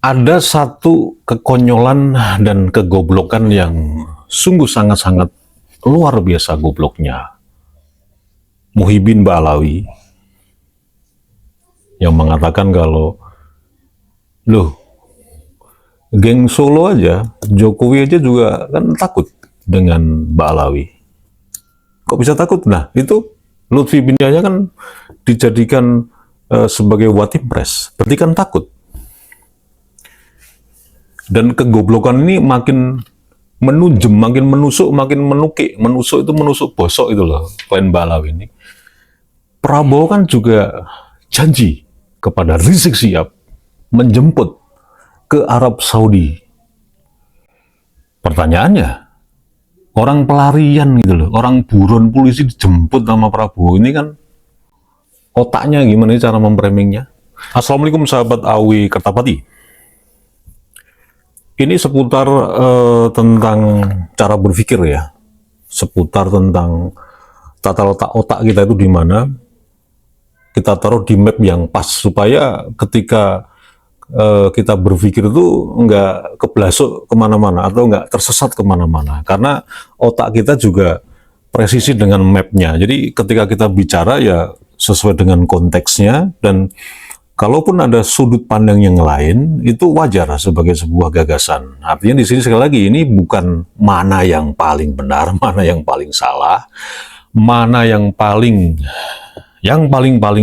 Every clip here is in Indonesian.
Ada satu kekonyolan dan kegoblokan yang sungguh sangat-sangat luar biasa gobloknya. Muhyiddin Ba'alawi yang mengatakan kalau, loh, geng Solo aja, Jokowi aja juga kan takut dengan Ba'alawi. Kok bisa takut? Nah, itu Lutfi bin Yahya kan dijadikan sebagai watimpres, berarti kan takut. Dan kegoblokan ini makin menunjem, makin menusuk, makin menukik. Menusuk itu menusuk bosok itu loh, klien Ba'alawi ini. Prabowo kan juga janji kepada Rizik Syihab menjemput ke Arab Saudi. Pertanyaannya, orang pelarian gitu loh, orang buron polisi dijemput sama Prabowo, ini kan otaknya gimana cara memframingnya? Assalamualaikum sahabat Awi Kertapati. Ini seputar tentang cara berpikir ya, seputar tentang tata letak otak kita itu di mana, kita taruh di map yang pas supaya ketika kita berpikir itu nggak keblasuk kemana-mana atau nggak tersesat kemana-mana, karena otak kita juga presisi dengan mapnya. Jadi ketika kita bicara ya sesuai dengan konteksnya, dan kalaupun ada sudut pandang yang lain, itu wajar sebagai sebuah gagasan. Artinya di sini sekali lagi, ini bukan mana yang paling benar, mana yang paling salah, mana yang paling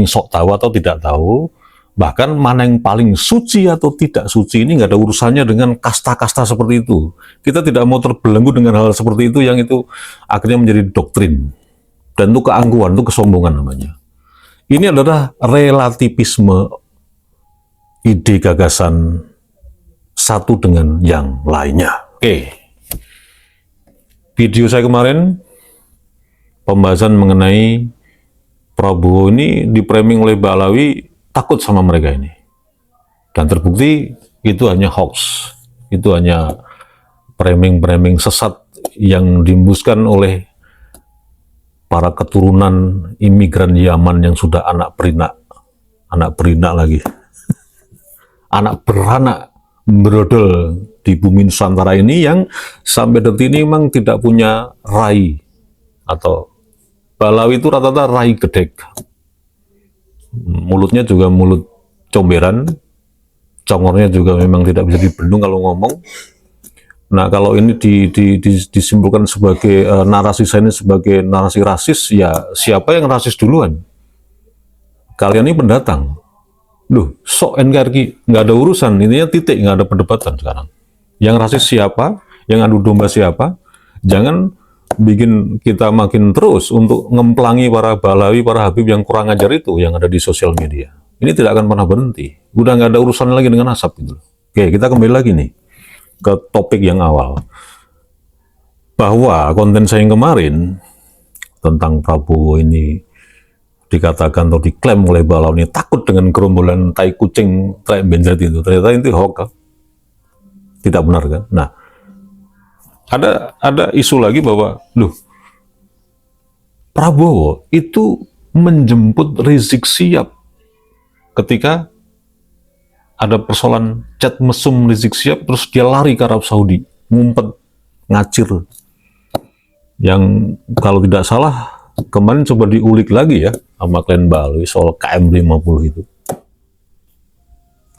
sok tahu atau tidak tahu, bahkan mana yang paling suci atau tidak suci, ini nggak ada urusannya dengan kasta-kasta seperti itu. Kita tidak mau terbelenggu dengan hal seperti itu, yang itu akhirnya menjadi doktrin. Dan itu keangkuhan, itu kesombongan namanya. Ini adalah relativisme ide gagasan satu dengan yang lainnya. Oke. Video saya kemarin, pembahasan mengenai Prabowo ini di-framing oleh Ba'alawi takut sama mereka ini. Dan terbukti itu hanya hoax. Itu hanya framing-framing sesat yang diembuskan oleh para keturunan imigran Yaman yang sudah anak berinak lagi. Anak beranak berodol di bumi Nusantara ini, yang sampai detik ini memang tidak punya rai, atau Ba'alawi itu rata-rata rai gedek. Mulutnya juga mulut comberan, congornya juga memang tidak bisa dibendung kalau ngomong. Nah, kalau ini disimpulkan sebagai narasi saya ini sebagai narasi rasis, ya siapa yang rasis duluan? Kalian ini pendatang. Loh, sok NKRI, nggak ada urusan, intinya titik, nggak ada perdebatan sekarang. Yang rasis siapa, yang adu domba siapa, jangan bikin kita makin terus untuk ngemplangi para Ba'alawi, para Habib yang kurang ajar itu yang ada di sosial media. Ini tidak akan pernah berhenti, udah nggak ada urusan lagi dengan asap gitu. Oke, kita kembali lagi nih ke topik yang awal, bahwa konten saya yang kemarin tentang Prabowo ini dikatakan atau diklaim oleh Ba'alawi ini takut dengan gerombolan tai kucing, tai benjat itu, ternyata itu hoax, tidak benar kan? Nah, ada isu lagi bahwa, loh, Prabowo itu menjemput Rizik Syihab ketika ada persoalan chat mesum Rizik Syihab, terus dia lari ke Arab Saudi, ngumpet, ngacir. Yang kalau tidak salah kemarin coba diulik lagi ya sama klien Ba'alawi soal KM50 itu.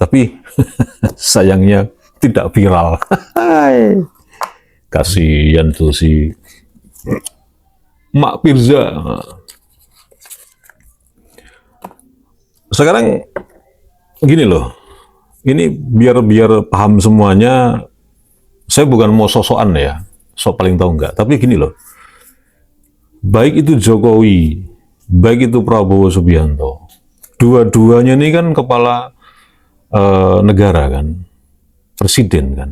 Tapi sayangnya tidak viral. Kasihan tuh si Mak Pirza. Sekarang gini loh, ini biar paham semuanya, saya bukan mau sosokan ya, sok paling tahu enggak, tapi gini loh, baik itu Jokowi, baik itu Prabowo Subianto, dua-duanya ini kan kepala negara kan, presiden kan.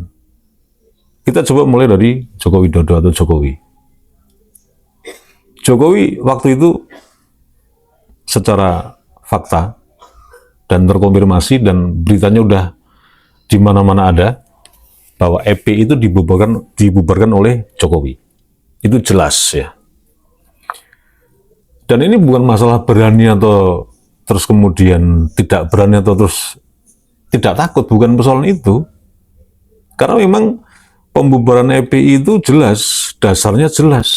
Kita coba mulai dari Joko Widodo atau Jokowi. Jokowi waktu itu secara fakta dan terkonfirmasi dan beritanya udah di mana-mana ada bahwa EP itu dibubarkan oleh Jokowi. Itu jelas ya. Dan ini bukan masalah berani atau terus kemudian tidak berani atau terus tidak takut, bukan persoalan itu. Karena memang pembubaran FPI itu jelas, dasarnya jelas.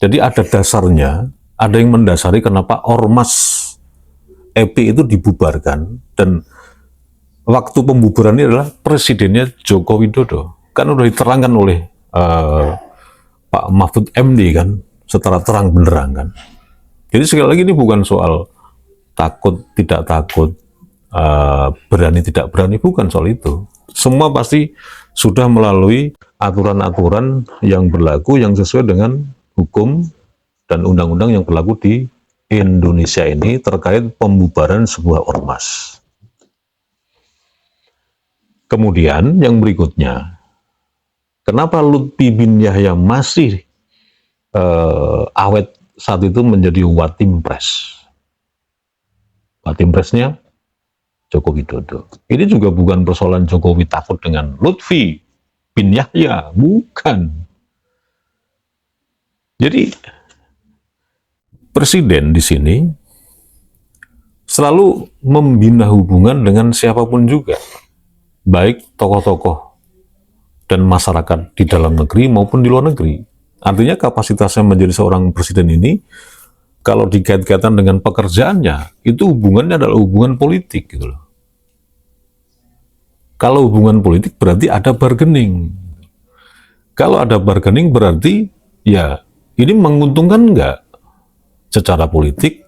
Jadi ada dasarnya, ada yang mendasari kenapa Ormas FPI itu dibubarkan, dan waktu pembubaran ini adalah presidennya Joko Widodo. Kan udah diterangkan oleh Pak Mahfud MD kan, secara terang benderang kan. Jadi sekali lagi ini bukan soal takut, tidak takut, berani, tidak berani, bukan soal itu. Semua pasti sudah melalui aturan-aturan yang berlaku, yang sesuai dengan hukum dan undang-undang yang berlaku di Indonesia ini terkait pembubaran sebuah ormas. Kemudian yang berikutnya, kenapa Lutfi bin Yahya masih awet saat itu menjadi Watimpres? Watimpresnya Joko Widodo. Ini juga bukan persoalan Jokowi takut dengan Lutfi bin Yahya, bukan. Jadi presiden di sini selalu membina hubungan dengan siapapun juga, baik tokoh-tokoh dan masyarakat di dalam negeri maupun di luar negeri. Artinya kapasitasnya menjadi seorang presiden ini, kalau dikait-kaitkan dengan pekerjaannya, itu hubungannya adalah hubungan politik gitu loh. Kalau hubungan politik berarti ada bargaining. Kalau ada bargaining berarti ya ini menguntungkan nggak secara politik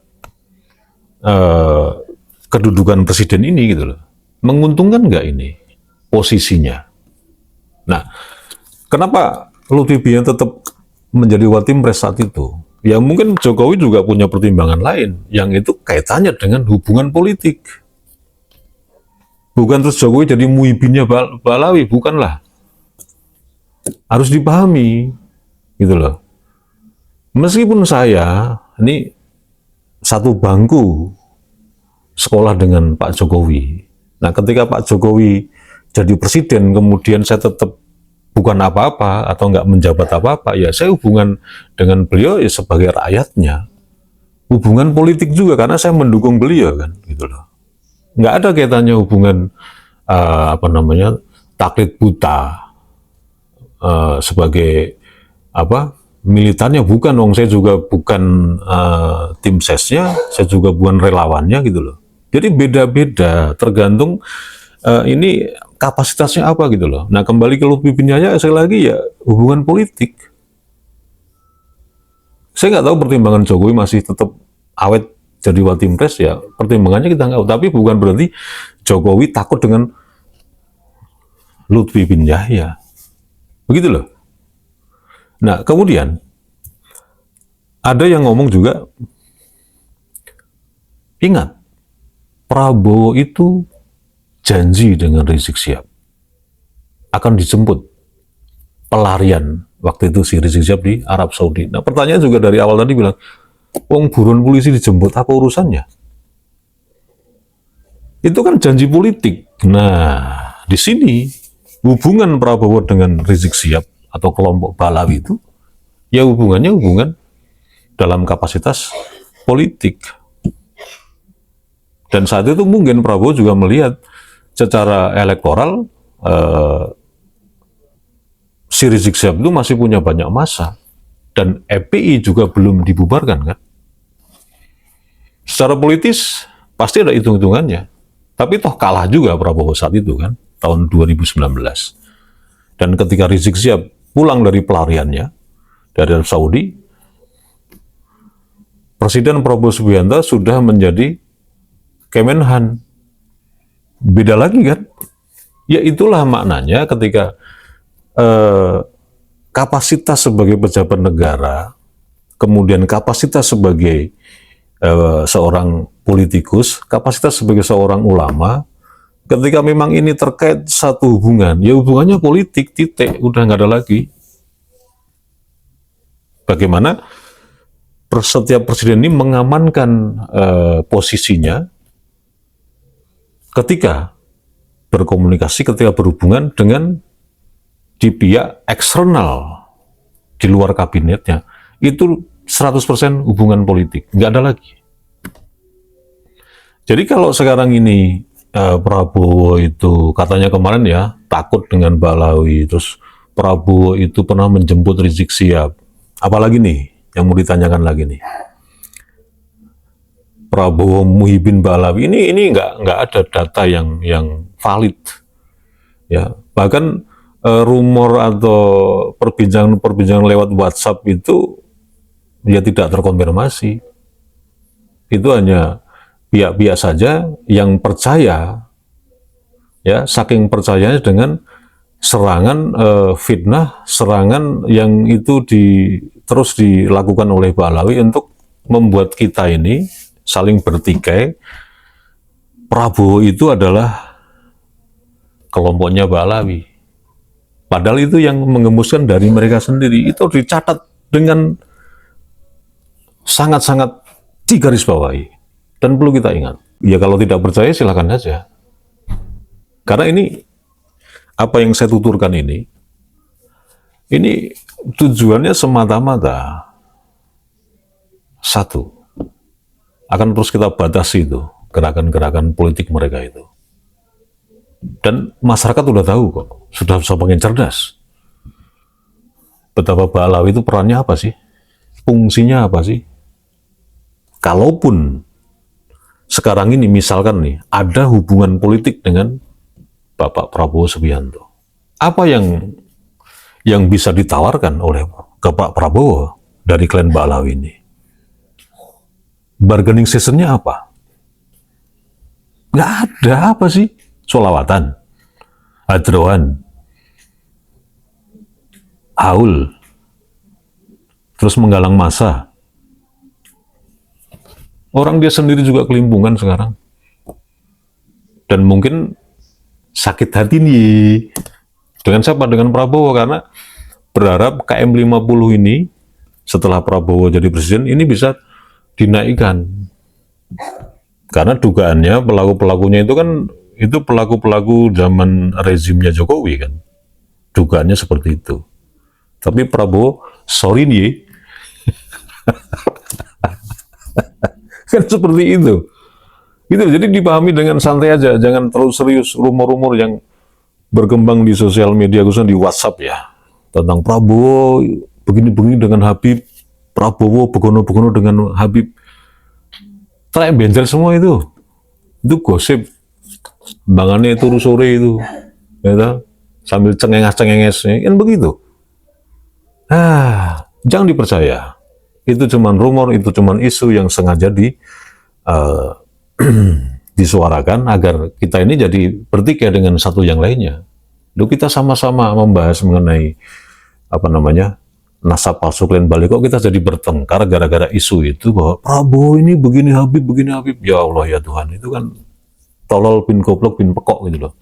kedudukan presiden ini gitu loh. Menguntungkan nggak ini posisinya? Nah, kenapa Lutfi bin Yahya tetap menjadi Watimpres saat itu? Ya mungkin Jokowi juga punya pertimbangan lain yang itu kaitannya dengan hubungan politik. Bukan terus Jokowi jadi muhibinnya Balawi, bukanlah. Harus dipahami, gitu loh. Meskipun saya, ini satu bangku sekolah dengan Pak Jokowi. Nah, ketika Pak Jokowi jadi presiden, kemudian saya tetap bukan apa-apa atau nggak menjabat apa-apa, ya saya hubungan dengan beliau ya sebagai rakyatnya. Hubungan politik juga karena saya mendukung beliau kan, gitu loh. Nggak ada kaitannya hubungan taklid buta sebagai militannya, bukan dong. Saya juga bukan tim sesnya, saya juga bukan relawannya gitu loh. Jadi beda-beda tergantung ini kapasitasnya apa gitu loh. Nah, kembali ke Lutfi bin Yahya, sekali lagi ya hubungan politik. Saya nggak tahu pertimbangan Jokowi masih tetap awet jadi Watimpres, ya pertimbangannya kita nggak tahu. Tapi bukan berarti Jokowi takut dengan Lutfi bin Yahya. Begitu loh. Nah, kemudian ada yang ngomong juga, ingat, Prabowo itu janji dengan Rizik Syihab akan dijemput pelarian waktu itu si Rizik Syihab di Arab Saudi. Nah, pertanyaan juga dari awal tadi bilang, wong buruan polisi dijemput, apa urusannya? Itu kan janji politik. Nah, di sini hubungan Prabowo dengan Rizik Syihab atau kelompok Balawi itu, ya hubungannya hubungan dalam kapasitas politik. Dan saat itu mungkin Prabowo juga melihat secara elektoral si Rizik Syihab itu masih punya banyak massa. Dan FPI juga belum dibubarkan kan. Secara politis pasti ada hitung-hitungannya. Tapi toh kalah juga Prabowo saat itu kan, tahun 2019. Dan ketika Rizik Syihab pulang dari pelariannya dari Arab Saudi, Presiden Prabowo Subianto sudah menjadi Kemenhan. Beda lagi kan? Ya itulah maknanya ketika kapasitas sebagai pejabat negara, kemudian kapasitas sebagai seorang politikus, kapasitas sebagai seorang ulama, ketika memang ini terkait satu hubungan, ya hubungannya politik, titik, udah nggak ada lagi. Bagaimana setiap presiden ini mengamankan posisinya ketika berkomunikasi, ketika berhubungan dengan di pihak eksternal di luar kabinetnya, itu 100% hubungan politik, nggak ada lagi. Jadi kalau sekarang ini Prabowo itu katanya kemarin ya takut dengan Balawi, terus Prabowo itu pernah menjemput Rizik Sihab. Apalagi nih yang mau ditanyakan lagi nih, Prabowo Muhyiddin Balawi ini nggak ada data yang valid ya. Bahkan rumor atau perbincangan lewat WhatsApp itu ya tidak terkonfirmasi. Itu hanya pihak-pihak saja yang percaya, ya, saking percayanya dengan serangan fitnah, serangan yang itu terus dilakukan oleh Balawi untuk membuat kita ini saling bertikai. Prabowo itu adalah kelompoknya Balawi. Padahal itu yang mengembuskan dari mereka sendiri. Itu dicatat dengan sangat-sangat digarisbawahi. Dan perlu kita ingat. Ya kalau tidak percaya silakan saja. Karena ini, apa yang saya tuturkan ini tujuannya semata-mata satu. Akan terus kita batasi itu, gerakan-gerakan politik mereka itu. Dan masyarakat sudah tahu kok, sudah semakin cerdas. Betapa Balawi itu perannya apa sih? Fungsinya apa sih? Kalaupun sekarang ini misalkan nih, ada hubungan politik dengan Bapak Prabowo Subianto, apa yang bisa ditawarkan oleh ke Pak Prabowo dari klan Balawi ini? Bargaining sessionnya apa? Nggak ada. Apa sih? Solawatan, hadroan, haul, terus menggalang massa. Orang dia sendiri juga kelimpungan sekarang. Dan mungkin sakit hati nih. Dengan siapa? Dengan Prabowo, karena berharap KM 50 ini setelah Prabowo jadi presiden ini bisa dinaikkan. Karena dugaannya pelaku-pelakunya itu kan pelaku-pelaku zaman rezimnya Jokowi kan. Dugaannya seperti itu. Tapi Prabowo, sorry nih. Kan seperti itu. Gitu, jadi dipahami dengan santai aja, jangan terlalu serius rumor-rumor yang berkembang di sosial media, khususnya di WhatsApp ya. Tentang Prabowo begini-begini dengan Habib, Prabowo begono-begono dengan Habib. Trek benjer semua itu. Itu gosip. Bangannya itu sore itu. Ya, sambil cengenges-cengenges, kan begitu. Jangan dipercaya. Itu cuman rumor, itu cuman isu yang sengaja disuarakan agar kita ini jadi bertikai dengan satu yang lainnya. Lalu kita sama-sama membahas mengenai nasab palsu klan Bali, kok kita jadi bertengkar gara-gara isu itu bahwa Prabowo ini begini Habib. Ya Allah ya Tuhan, itu kan tolol pin goblok pin pekok gitu loh.